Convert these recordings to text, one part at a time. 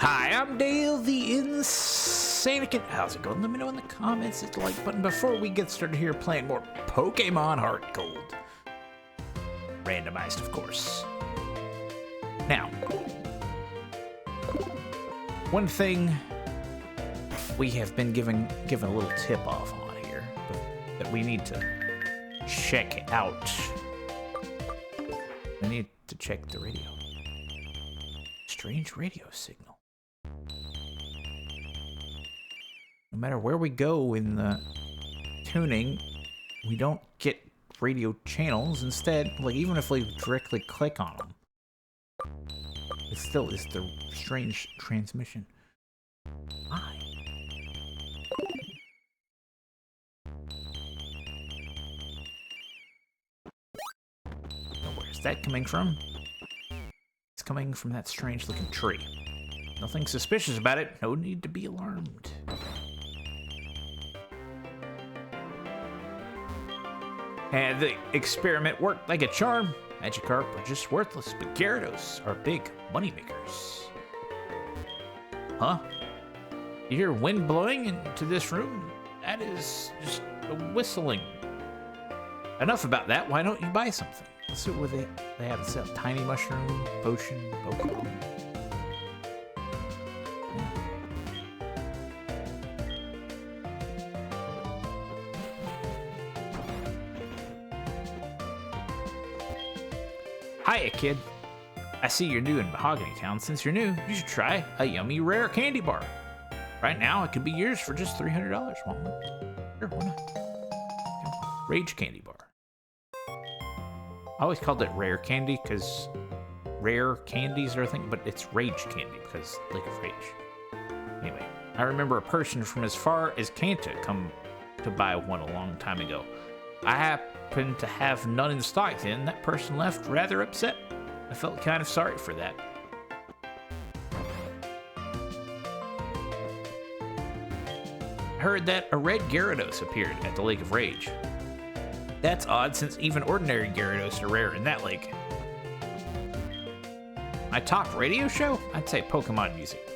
Hi, I'm Dale the Insanocate. How's it going? Let me know in the comments. Hit the like button before we get started here playing more Pokemon Heartgold. Randomized, of course. Now, one thing we have been given a little tip off on here that we need to check out. We need to check the radio. Strange radio signal. No matter where we go in the tuning, we don't get radio channels. Instead, like even if we directly click on them, it still is the strange transmission. Why? Where's that coming from? It's coming from that strange looking tree. Nothing suspicious about it. No need to be alarmed. And the experiment worked like a charm. Magikarp are just worthless, but Gyarados are big moneymakers. Huh? You hear wind blowing into this room? That is just a whistling. Enough about that. Why don't you buy something? Let's see what they have to sell. Tiny mushroom, potion, Pokemon. Hiya, kid. I see you're new in Mahogany Town. Since you're new, you should try a yummy rare candy bar. Right now, it could be yours for just $300. Want one? Sure, why not? Rage candy bar. I always called it rare candy because rare candies are a thing, but it's rage candy because Lake of Rage. Anyway, I remember a person from as far as Kanto come to buy one a long time ago. I happened to have none in stock then. That person left rather upset. I felt kind of sorry for that. I heard that a red Gyarados appeared at the Lake of Rage. That's odd since even ordinary Gyarados are rare in that lake. My top radio show? I'd say Pokemon music.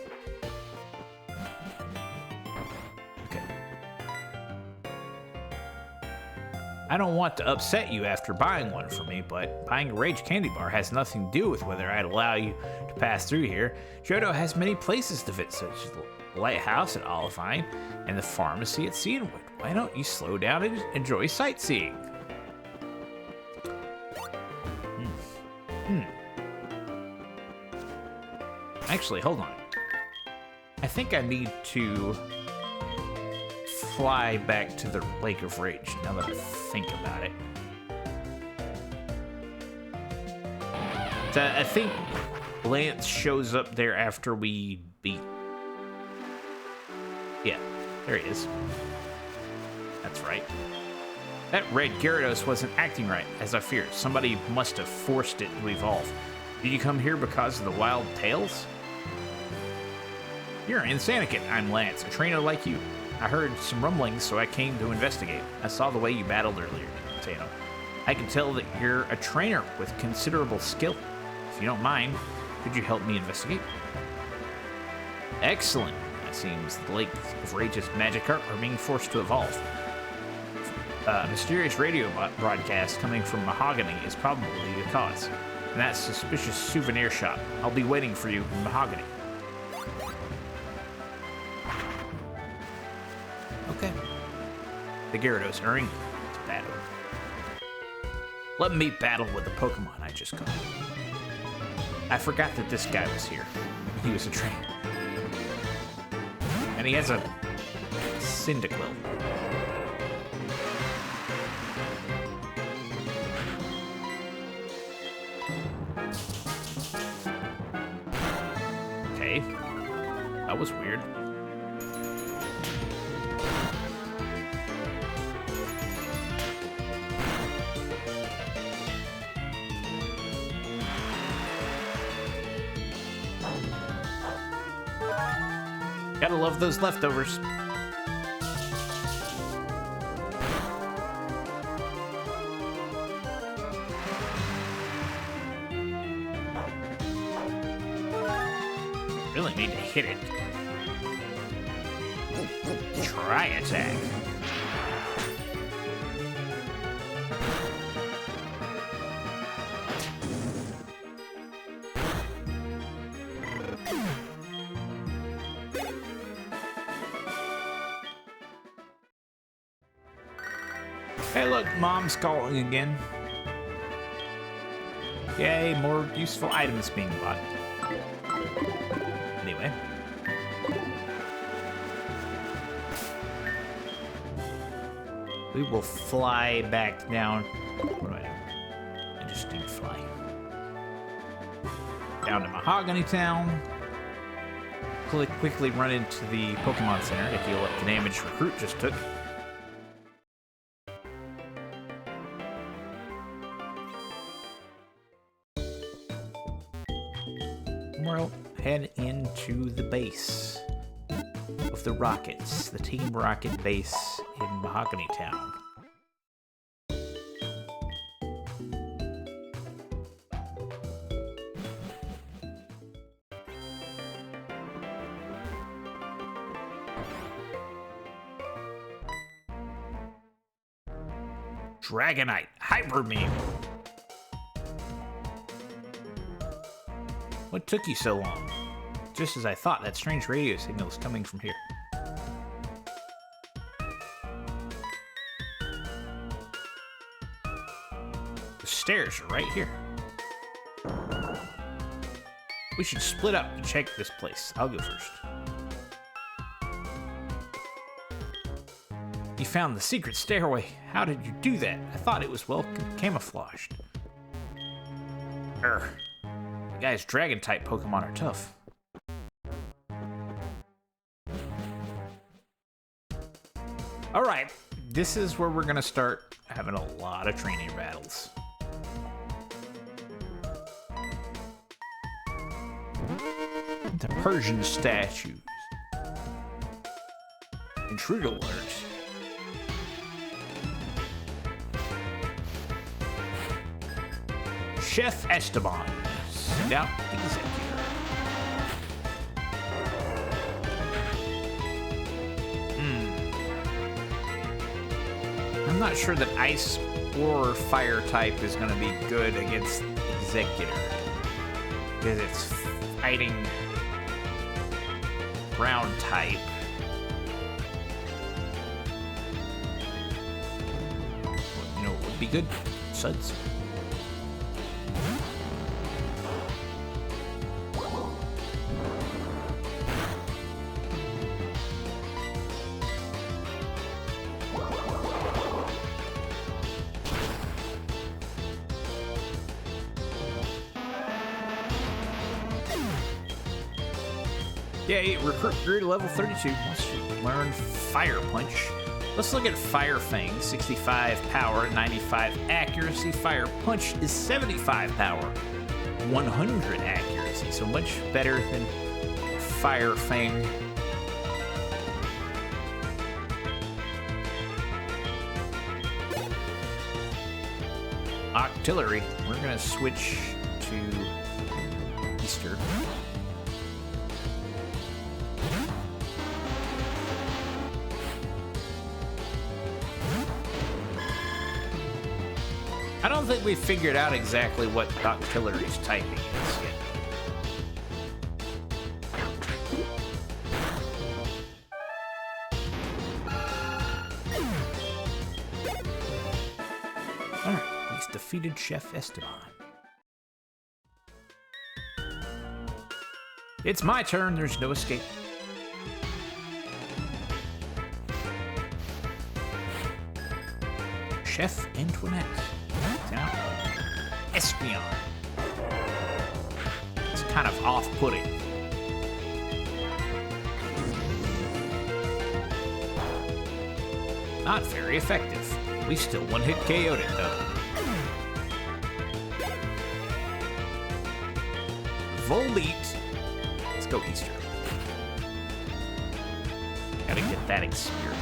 I don't want to upset you after buying one for me, but buying a Rage Candy Bar has nothing to do with whether I'd allow you to pass through here. Johto has many places to visit, such as the lighthouse at Olivine and the pharmacy at Cedarwood. Why don't you slow down and enjoy sightseeing? Actually, hold on. I think I need to fly back to the Lake of Rage, now that I think about it. So I think Lance shows up there after we beat... Yeah, there he is. That's right. That red Gyarados wasn't acting right, as I feared. Somebody must have forced it to evolve. Did you come here because of the wild tales? You're Insanocate. I'm Lance, a trainer like you. I heard some rumblings, so I came to investigate. I saw the way you battled earlier, Tano. I can tell that you're a trainer with considerable skill. If you don't mind, could you help me investigate? Excellent. It seems the Lake of Rage's Magikarp are being forced to evolve. A mysterious radio broadcast coming from Mahogany is probably the cause. And that suspicious souvenir shop. I'll be waiting for you in Mahogany. Okay. The Gyarados are in to battle. Let me battle with the Pokemon I just caught. I forgot that this guy was here. He was a trainer. And he has a Cyndaquil. Okay. That was weird. Gotta love those leftovers. Really need to hit it. Try attack. Hey look, Mom's calling again. Yay, more useful items being bought. Anyway. We will fly back down. What do I do? I just need fly. Down to Mahogany Town. Quickly run into the Pokemon Center to heal up the damage Recruit just took. We'll head into the base of the Rockets, the Team Rocket base in Mahogany Town. Dragonite, Hyper Beam. What took you so long? Just as I thought, that strange radio signal is coming from here. The stairs are right here. We should split up and check this place. I'll go first. You found the secret stairway. How did you do that? I thought it was well camouflaged. The guy's dragon-type Pokemon are tough. Alright, this is where we're gonna start having a lot of training battles. The Persian statues. Intruder alert. Chef Esteban. Send out Executor. I'm not sure that Ice or Fire type is going to be good against Executor. Because it's fighting Ground type. You know what would be good? Suds. Yay, Recruit grew to level 32. Let's learn Fire Punch. Let's look at Fire Fang. 65 power, 95 accuracy. Fire Punch is 75 power, 100 accuracy. So much better than Fire Fang. Octillery. We're gonna switch to Easter. I don't think we've figured out exactly what Octillery's typing is yet. Alright, he's defeated Chef Esteban. It's my turn, there's no escape. Chef Antoinette. Now, Espeon. It's kind of off-putting. Not very effective. We still one-hit KO'd it, though. Volbeat. Let's go Easter. Gotta get that experience.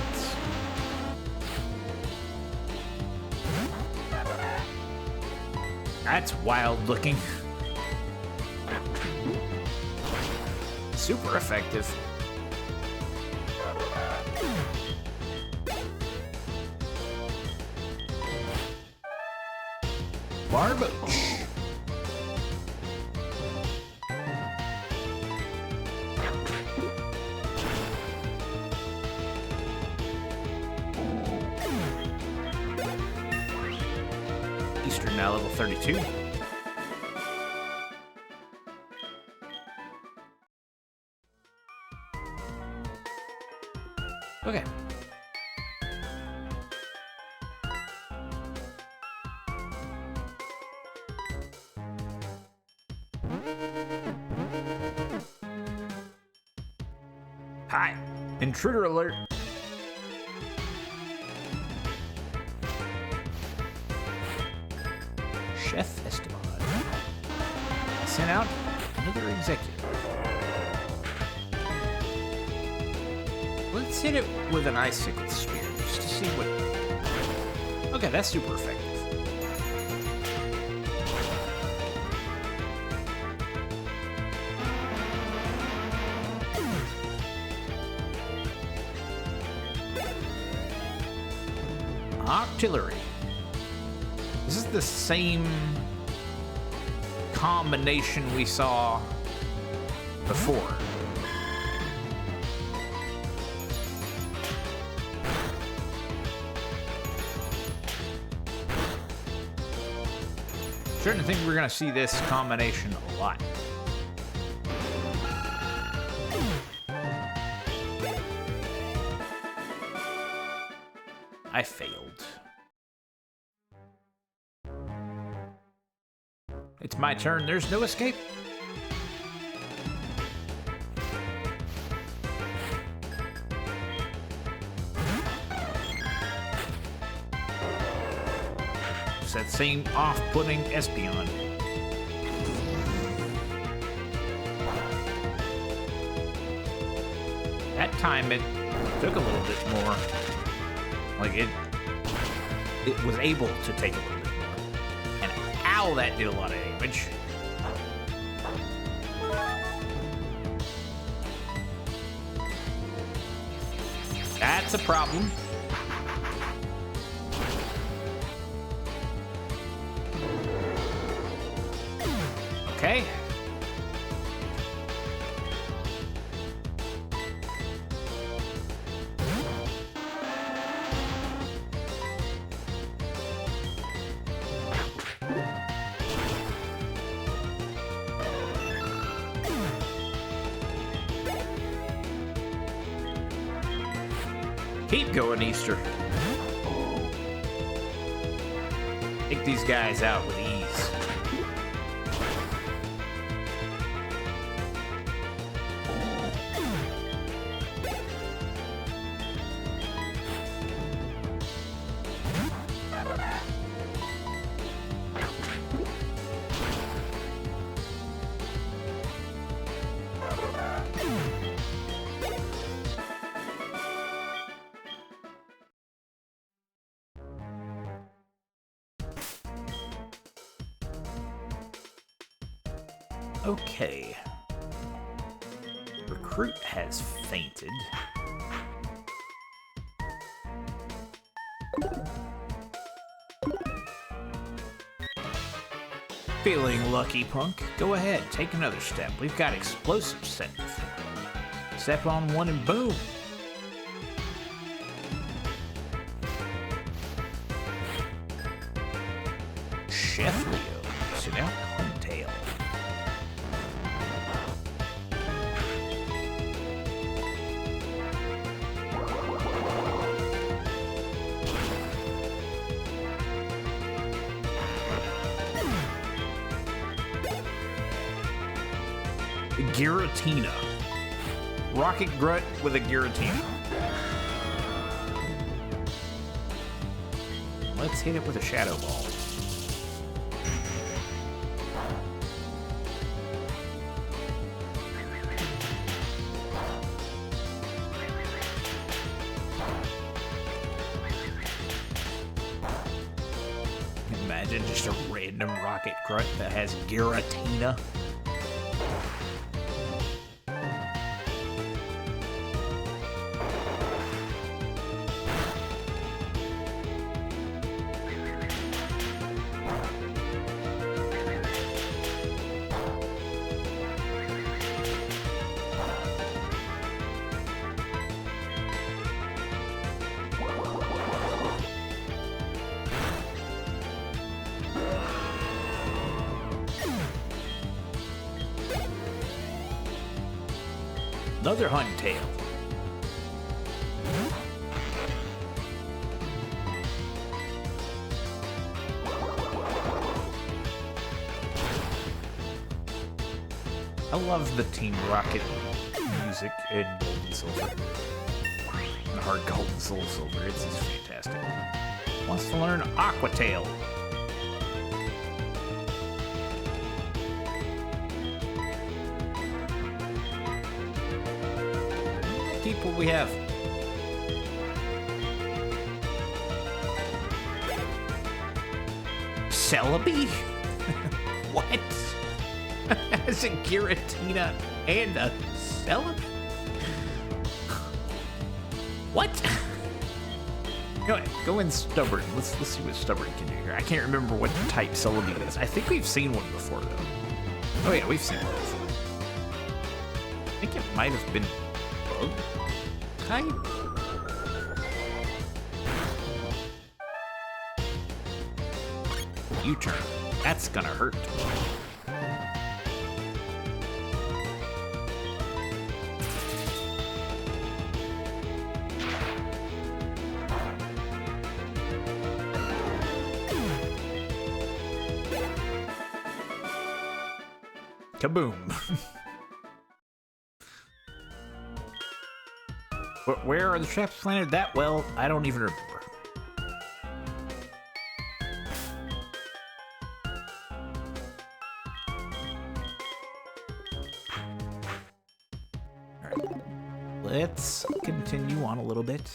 That's wild looking. Super effective. Barboach. Eastern now level 32. Okay. Hi. Intruder alert. Chef Esteban. Sent out another executive. Let's hit it with an icicle spear just to see what. Okay, that's super effective. Artillery. This is the same combination we saw before. Starting to think we're gonna see this combination a lot. I failed. It's my turn. There's no escape. It's that same off-putting Espeon. That time it took a little bit more. Like it was able to take a little bit more. And ow, that did a lot of damage. That's a problem. Okay. Keep going, Easter. Take these guys out with ease. Okay. Recruit has fainted. Feeling lucky, punk? Go ahead, take another step. We've got explosives set before you. Step on one and boom. Chef Leo, sit down, Huntail. Giratina. Rocket Grunt with a Giratina. Let's hit it with a Shadow Ball. Imagine just a random Rocket Grunt that has Giratina. Another Huntail. I love the Team Rocket music in Gold and Silver. And Heartgold and Soul Silver. It's just fantastic. Wants to learn Aqua Tail. Keep what we have. Celebi? What? As a Giratina and a Celebi? What? Go in Stubborn. Let's see what Stubborn can do here. I can't remember what type Celebi is. I think we've seen one before, though. Oh yeah, we've seen one before. I think it might have been Bug type? U-turn. That's gonna hurt. Kaboom. Where are the traps planted that well? I don't even remember. Alright. Let's continue on a little bit.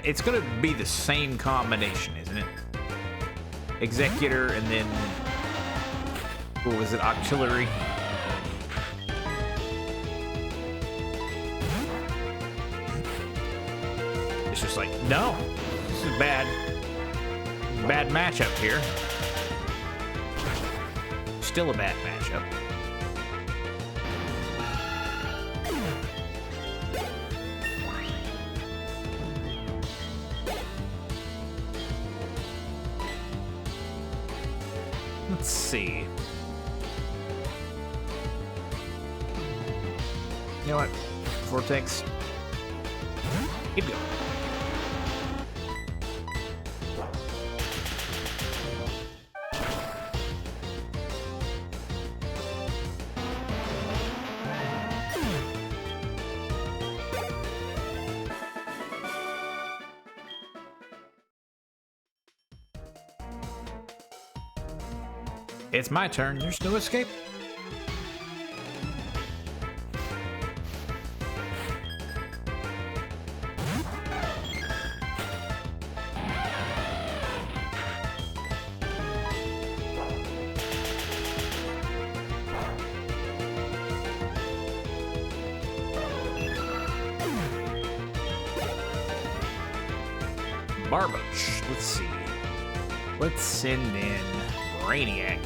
It's gonna be the same combination, isn't it? Executor and then... what was it? Auxiliary? It's just like, no! This is bad. Bad matchup here. Still a bad matchup. Let's see. You know what? Vortex. Keep going. It's my turn. There's no escape. Barboach. Let's see. Let's send in Brainiac.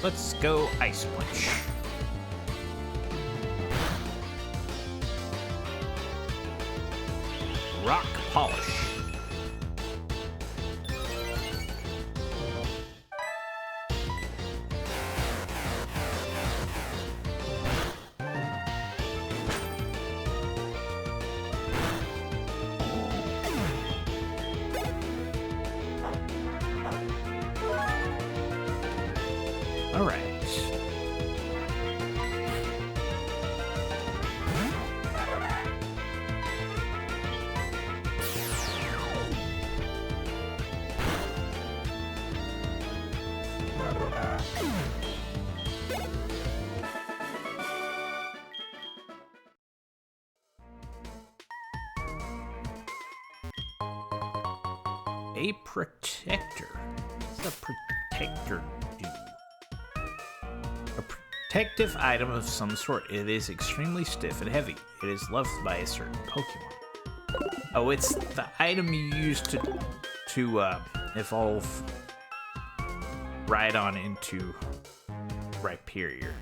Let's go Ice Punch. Rock Polish. All right. A protector. What's a protector do? A protective item of some sort. It is extremely stiff and heavy. It is loved by a certain Pokemon. Oh, it's the item you use to to evolve right on into Rhyperior.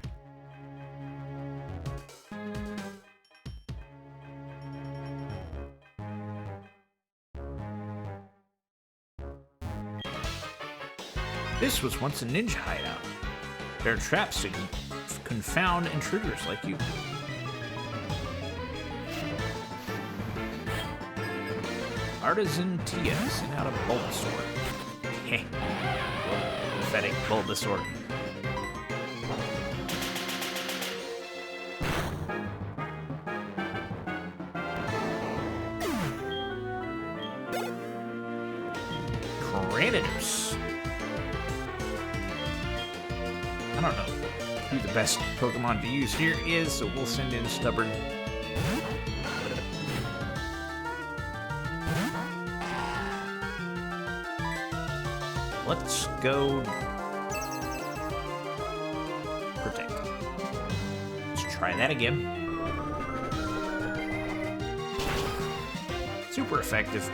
This was once a ninja hideout. There are traps to confound intruders like you. Artisan Tia sent out a Bulbasaur. Heh. Pathetic Bulbasaur. Granidos. I don't know who the best Pokemon to use here is, so we'll send in Stubborn. Let's go Protect. Let's try that again. Super effective.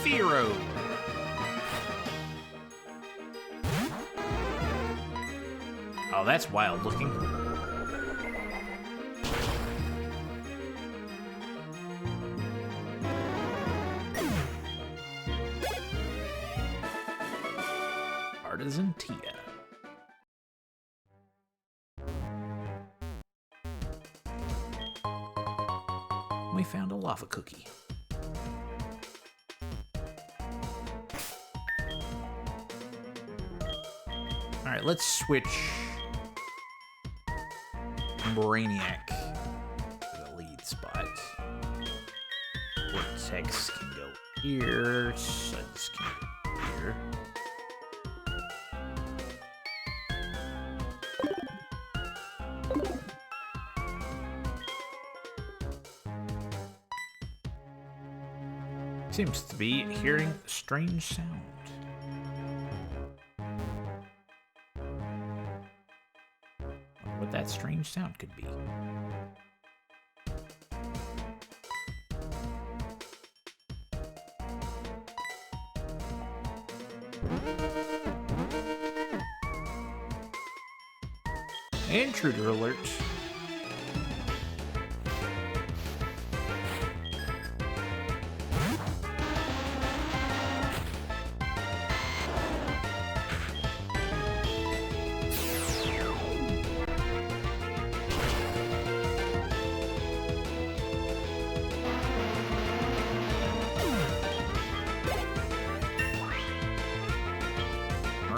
Fearow. Oh, that's wild looking. Artisan Tia. We found a lava cookie. Alright, let's switch Brainiac to the lead spot. Vortex can go here, Suds can go here. Seems to be hearing a strange sound. What that strange sound could be. Intruder alert.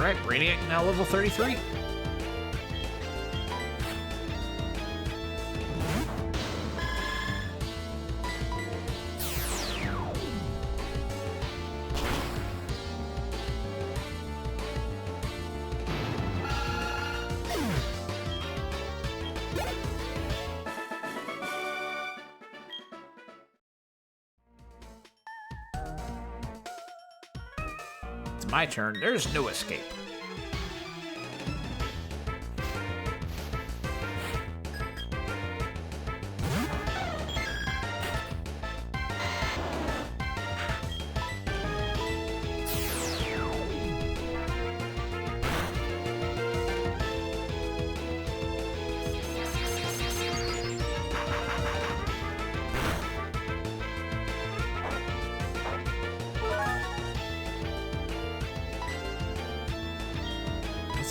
Alright, Brainiac now level 33. It's my turn. There's no escape.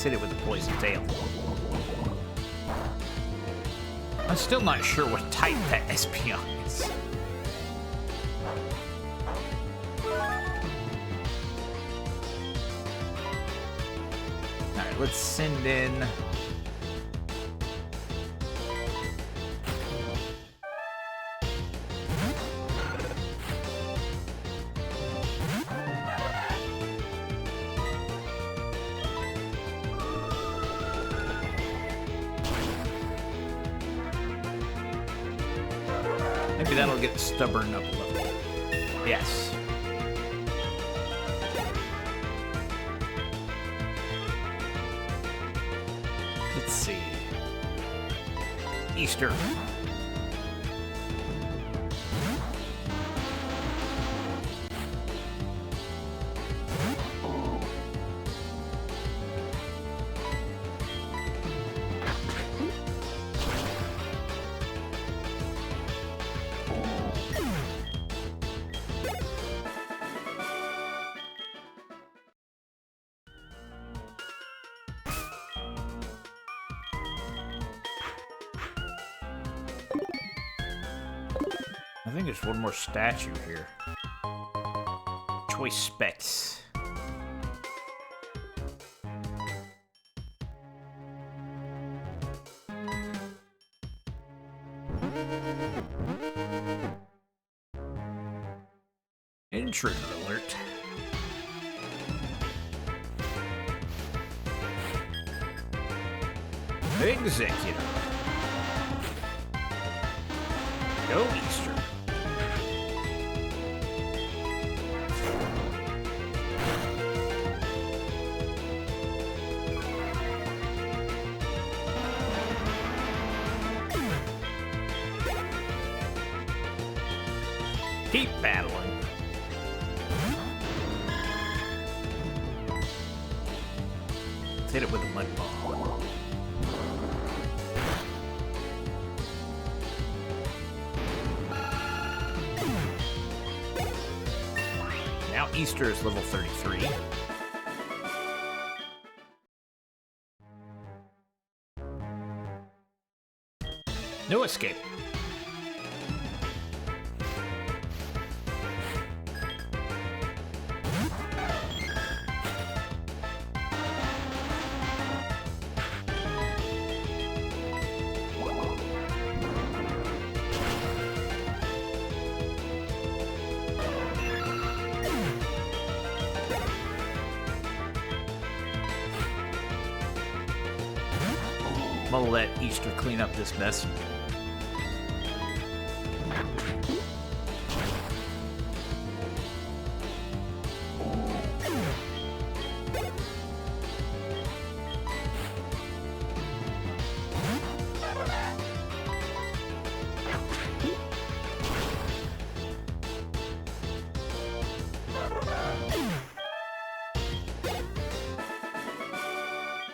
Hit it with a poison tail. I'm still not sure what type that Espeon is. Alright, let's send in maybe that'll get Stubborn up a level. Yes. Let's see. Easter. think there's one more statue here. Choice specs. Intruder alert. Executor. Go Easter. Keep battling. Let's hit it with a mud ball. Now Easter is level 33. No escape. I'm gonna let Easter clean up this mess.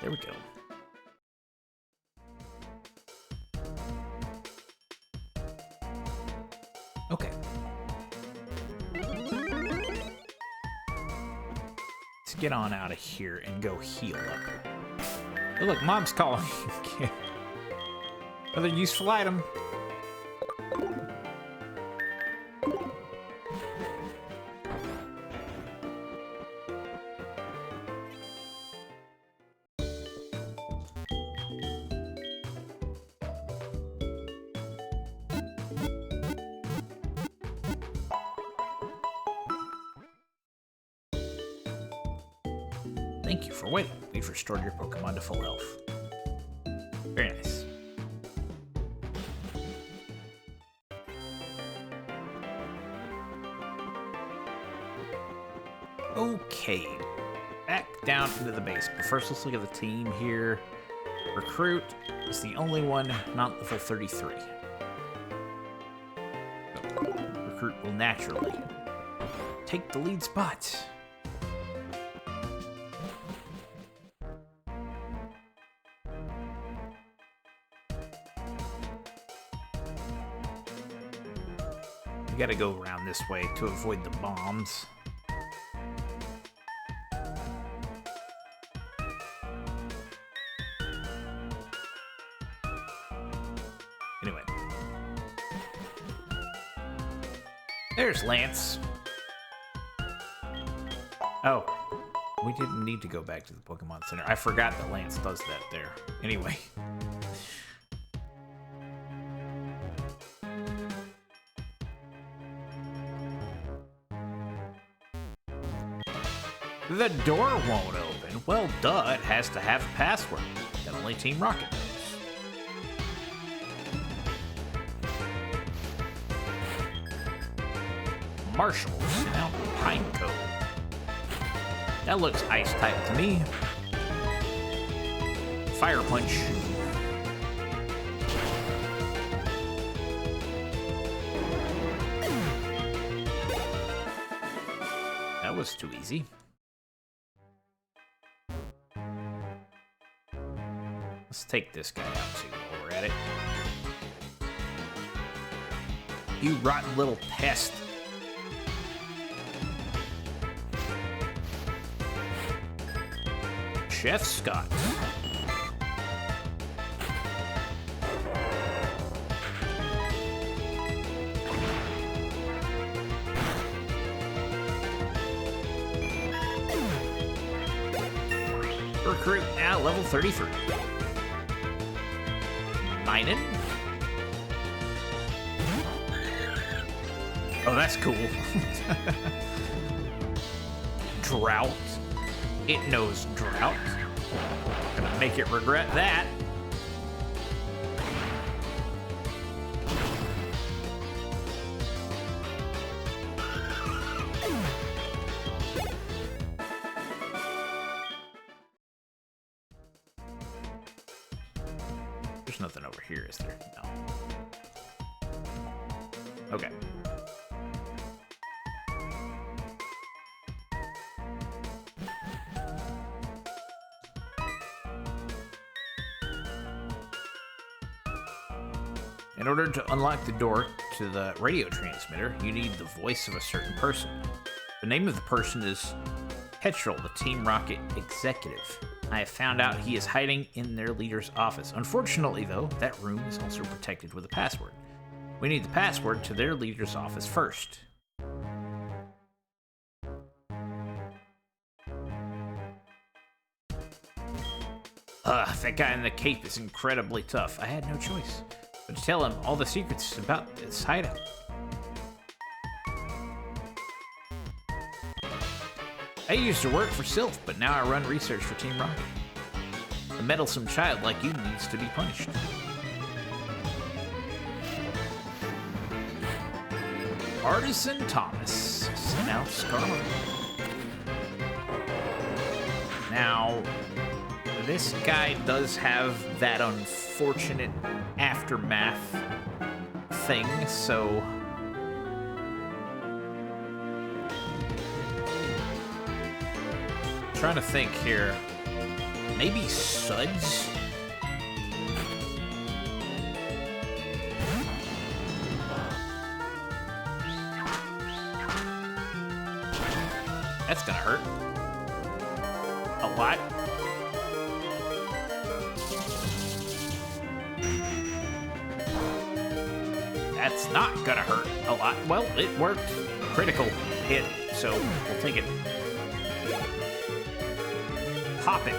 There we go. Okay. Let's get on out of here and go heal up. Oh, look, Mom's calling. Another useful item. Thank you for waiting. We've restored your Pokemon to full health. Very nice. Okay, back down into the base. But first, let's look at the team here. Recruit is the only one not level 33. So, Recruit will naturally take the lead spot. We gotta go around this way to avoid the bombs. Anyway. There's Lance. Oh, we didn't need to go back to the Pokemon Center. I forgot that Lance does that there. Anyway. The door won't open. Well, duh, it has to have a password that only Team Rocket knows. Marshall's Mount Pineco. That looks ice type to me. Fire Punch. That was too easy. Let's take this guy out too while we're at it. You rotten little pest. Chef Scott. recruit, now level 33. Minun. Oh, that's cool. Drought. It knows drought. Gonna make it regret that. There's nothing over here, is there? No. Okay. In order to unlock the door to the radio transmitter, you need the voice of a certain person. The name of the person is Petrol, the Team Rocket executive. I have found out he is hiding in their leader's office. Unfortunately, though, that room is also protected with a password. We need the password to their leader's office first. That guy in the cape is incredibly tough. I had no choice but to tell him all the secrets about this hideout. I used to work for Sylph, but now I run research for Team Rocket. A meddlesome child like you needs to be punished. Artisan Thomas sent out Skarmory. Now, this guy does have that unfortunate aftermath thing, so... Trying to think here. Maybe Suds? That's gonna hurt. A lot. That's not gonna hurt a lot. Well, it worked. Critical hit, so we'll take it. Pop it.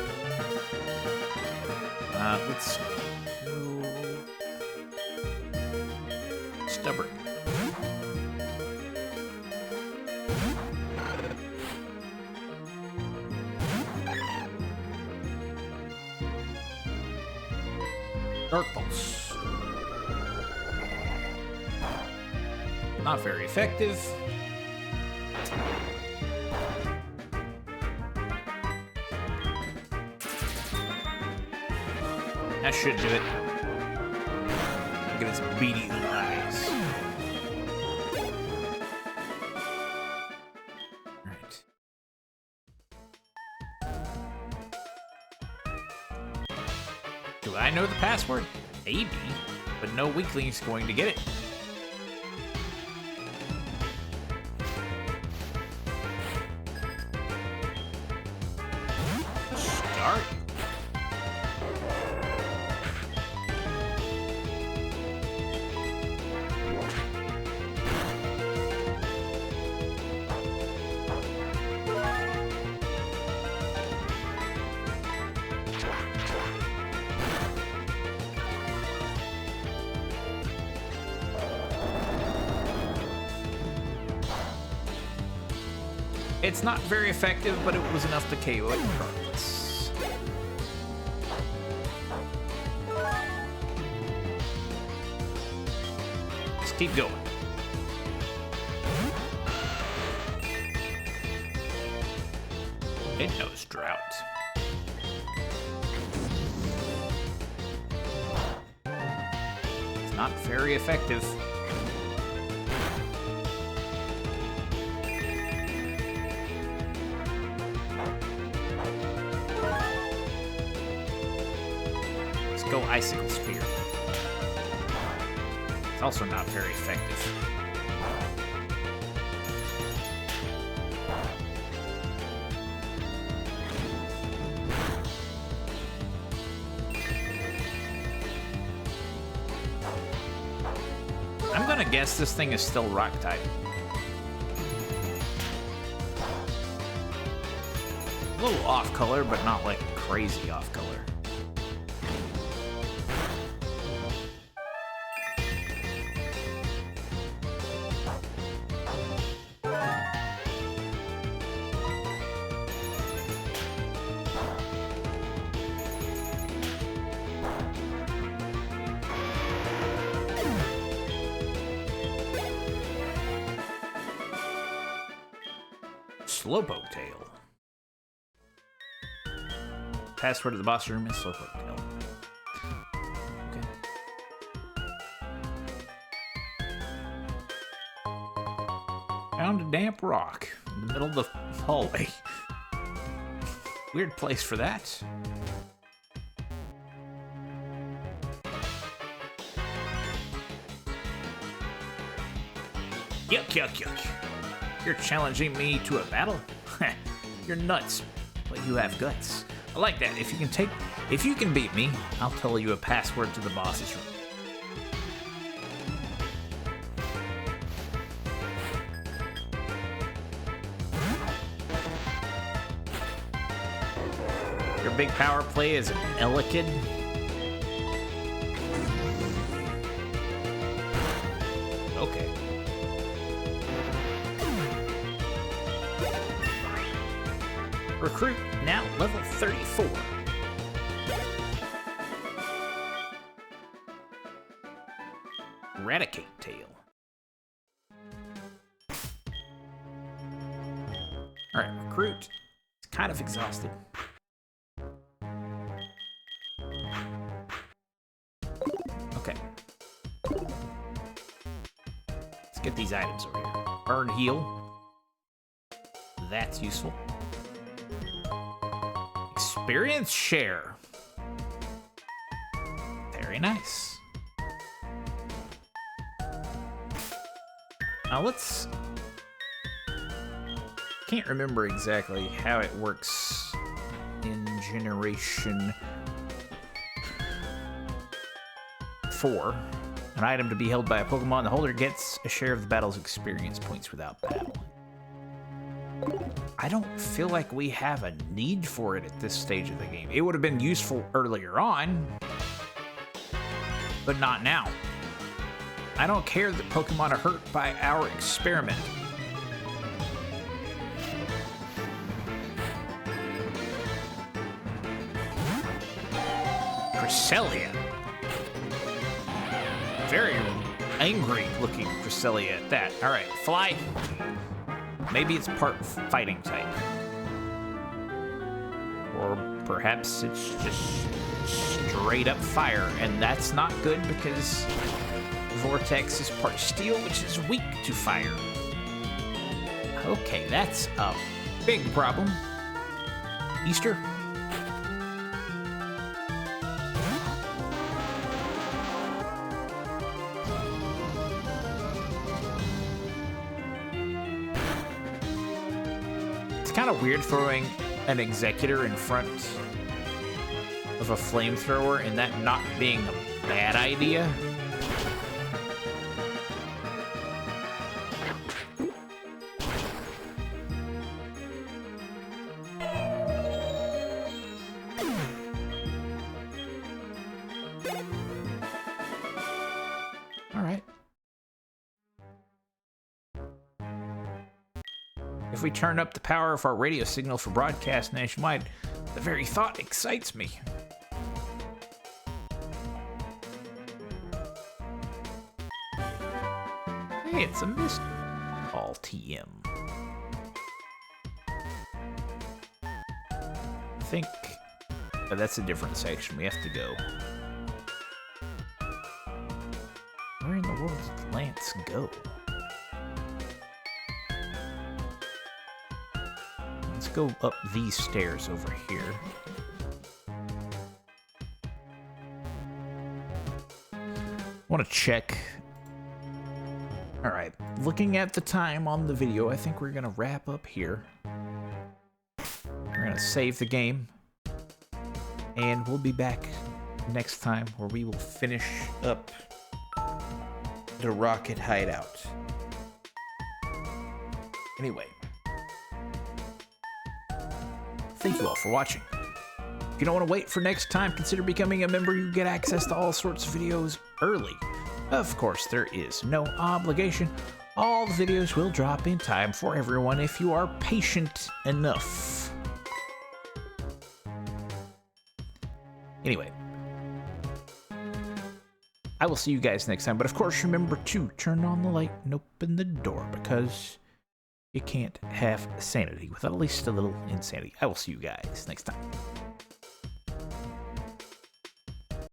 Let's go... Stubborn. Dark Pulse. Not very effective. That should do it. Look at its beady little eyes. Alright. Do I know the password? Maybe, but no weakling is going to get it. Start. It's not very effective, but it was enough to KO it regardless. Let's keep going. It knows drought. It's not very effective. Go Icicle Spear. It's also not very effective. I'm gonna guess this thing is still rock type. A little off color, but not like crazy. crazy off color. Slowpoke Tail. Password to the boss room is Slowpoke Tail. Okay. Found a damp rock in the middle of the hallway. Weird place for that. Yuck, yuck, yuck. You're challenging me to a battle? You're nuts, but you have guts. I like that. If you can beat me, I'll tell you a password to the boss's room. Your big power play is an Elekid. Okay. Recruit now level 34. Eradicate Tail. Alright, recruit. It's kind of exhausted. Okay. Let's get these items over here. Earn heal. That's useful. Experience share. Very nice. Now let's... Can't remember exactly how it works in Generation 4. An item to be held by a Pokemon. The holder gets a share of the battle's experience points without battle. I don't feel like we have a need for it at this stage of the game. It would have been useful earlier on, but not now. I don't care that Pokemon are hurt by our experiment. Cresselia. Very angry looking Cresselia at that. All right, fly. Maybe it's part fighting type. Or perhaps it's just straight up fire, and that's not good because Vortex is part steel, which is weak to fire. Okay, that's a big problem. Easter? Kind of weird throwing an Executor in front of a flamethrower and that not being a bad idea. All right. If we turn up the power of our radio signal for broadcast nationwide, the very thought excites me. Hey, it's a mist all TM. I think that's a different section we have to go. Where in the world did Lance go? Let's go up these stairs over here. Want to check. All right, looking at the time on the video, I think we're gonna wrap up here. We're gonna save the game, and we'll be back next time where we will finish up the Rocket Hideout. Anyway, thank you all for watching. If you don't want to wait for next time, consider becoming a member. You get access to all sorts of videos early. Of course, there is no obligation. All the videos will drop in time for everyone if you are patient enough. Anyway, I will see you guys next time. But of course, remember to turn on the light and open the door, because you can't have sanity without at least a little insanity. I will see you guys next time.